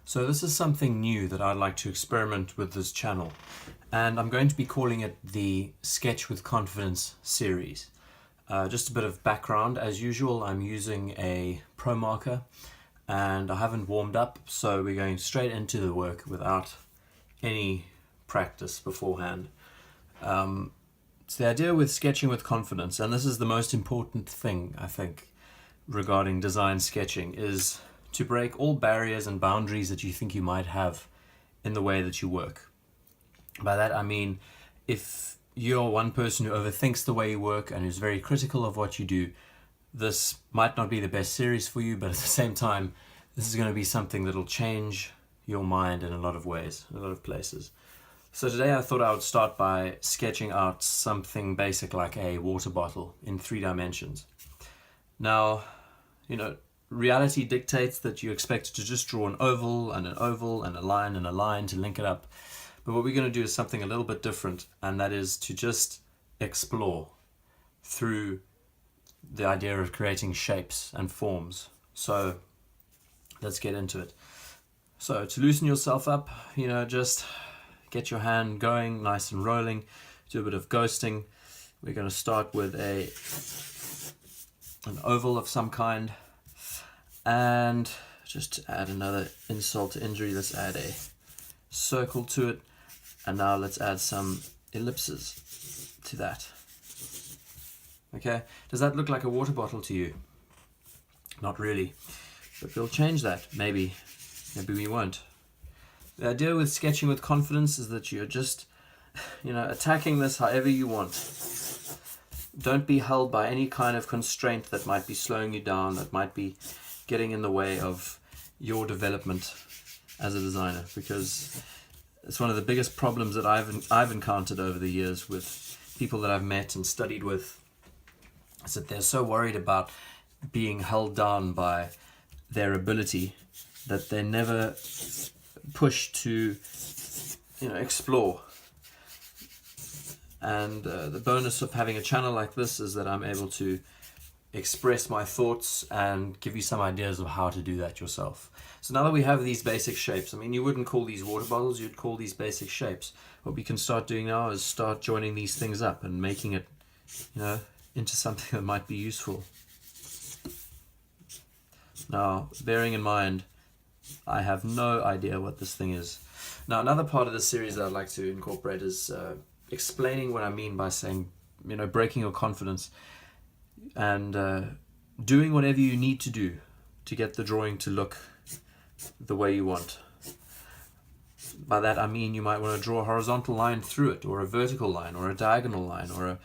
So this is something new that I'd like to experiment with this channel, and I'm going to be calling it the Sketch with Confidence series. Just a bit of background. As usual, I'm using a Pro marker and I haven't warmed up, so we're going straight into the work without any practice beforehand. It's the idea with sketching with confidence, and this is the most important thing I think regarding design sketching, is to break all barriers and boundaries that you think you might have in the way that you work. By that I mean, if you're one person who overthinks the way you work and is very critical of what you do, this might not be the best series for you, but at the same time, this is going to be something that'll change your mind in a lot of ways, in a lot of places. So today I thought I would start by sketching out something basic like a water bottle in 3 dimensions. Now, reality dictates that you expect to just draw an oval and an oval and a line to link it up. But what we're going to do is something a little bit different, and that is to just explore through the idea of creating shapes and forms. So let's get into it. So to loosen yourself up, just get your hand going nice and rolling, do a bit of ghosting. We're going to start with an oval of some kind, and just to add another insult to injury, let's add a circle to it, and now let's add some ellipses to that. Okay, does that look like a water bottle to you? Not really, but we'll change that. Maybe we won't. The idea with sketching with confidence is that you're just attacking this however you want. Don't be held by any kind of constraint that might be slowing you down, that might be getting in the way of your development as a designer, because it's one of the biggest problems that I've encountered over the years with people that I've met and studied with, is that they're so worried about being held down by their ability that they never push to explore. And the bonus of having a channel like this is that I'm able to express my thoughts and give you some ideas of how to do that yourself. So now that we have these basic shapes, you wouldn't call these water bottles, you'd call these basic shapes. What we can start doing now is start joining these things up and making it, into something that might be useful. Now, bearing in mind, I have no idea what this thing is. Now, another part of this series that I'd like to incorporate is explaining what I mean by saying, breaking your confidence and doing whatever you need to do to get the drawing to look the way you want. By that I mean you might want to draw a horizontal line through it, or a vertical line, or a diagonal line, or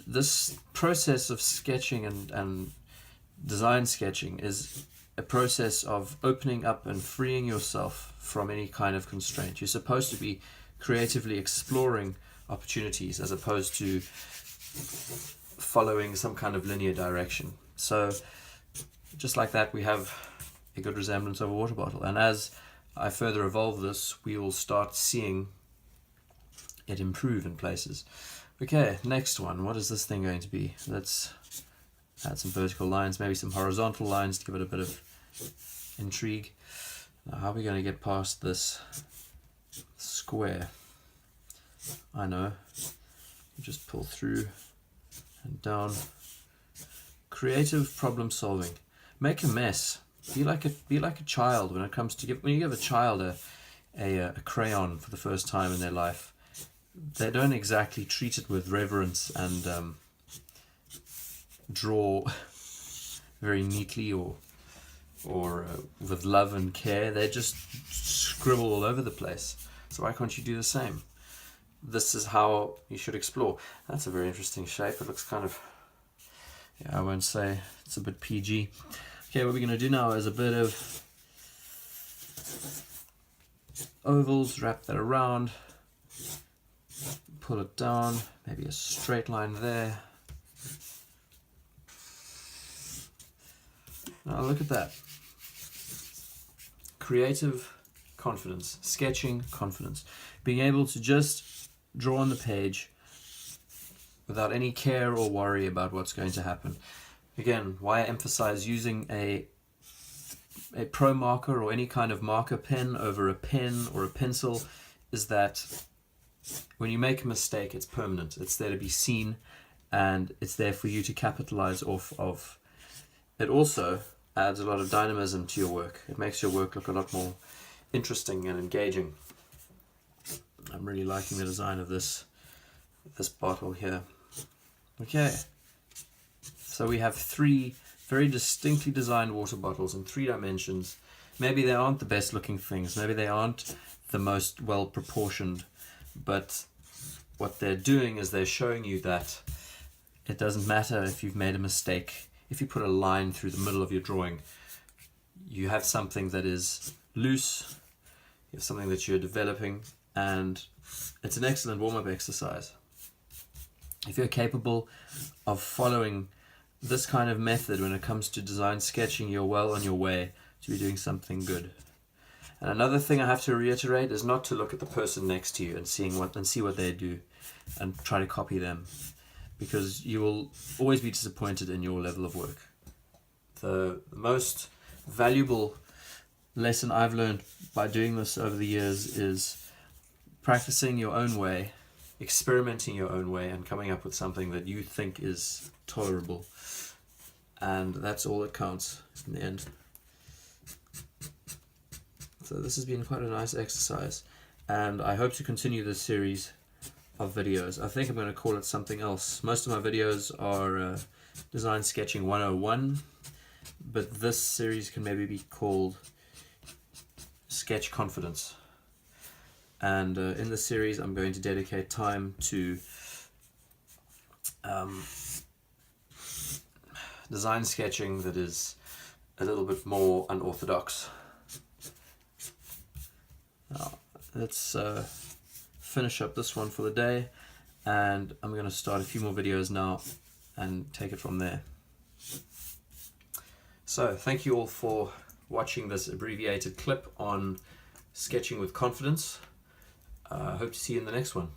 this process of sketching and design sketching is a process of opening up and freeing yourself from any kind of constraint. You're supposed to be creatively exploring opportunities as opposed to following some kind of linear direction. So just like that, we have a good resemblance of a water bottle, and as I further evolve this, we will start seeing it improve in places. Okay, next one. What is this thing going to be? Let's add some vertical lines, maybe some horizontal lines to give it a bit of intrigue. Now, how are we going to get past this square? I know. You just pull through and down. Creative problem solving. Make a mess. Be like a child when it comes to when you give a child a crayon for the first time in their life. They don't exactly treat it with reverence and draw very neatly or with love and care. They just scribble all over the place. So why can't you do the same? This is how you should explore. That's a very interesting shape. It looks kind of, I won't say, it's a bit PG. Okay, what we're going to do now is a bit of ovals, wrap that around, pull it down, maybe a straight line there. Now look at that. Creative confidence, sketching confidence. Being able to just draw on the page without any care or worry about what's going to happen. Again, why I emphasize using a a pro marker or any kind of marker pen over a pen or a pencil is that when you make a mistake, it's permanent. It's there to be seen, and it's there for you to capitalize off of. It also adds a lot of dynamism to your work. It makes your work look a lot more interesting and engaging. I'm really liking the design of this bottle here. Okay, so we have 3 very distinctly designed water bottles in 3 dimensions. Maybe they aren't the best looking things, maybe they aren't the most well proportioned, but what they're doing is they're showing you that it doesn't matter if you've made a mistake. If you put a line through the middle of your drawing, you have something that is loose, you have something that you're developing, and it's an excellent warm-up exercise. If you're capable of following this kind of method when it comes to design sketching, you're well on your way to be doing something good. And another thing I have to reiterate is not to look at the person next to you and see what they do and try to copy them, because you will always be disappointed in your level of work. The most valuable lesson I've learned by doing this over the years is practicing your own way, experimenting your own way, and coming up with something that you think is tolerable. And that's all that counts in the end. So this has been quite a nice exercise, and I hope to continue this series of videos. I think I'm going to call it something else. Most of my videos are Design Sketching 101, but this series can maybe be called Sketch Confidence. And in this series I'm going to dedicate time to design sketching that is a little bit more unorthodox. Now, let's finish up this one for the day, and I'm going to start a few more videos now and take it from there. So thank you all for watching this abbreviated clip on sketching with confidence. I hope to see you in the next one.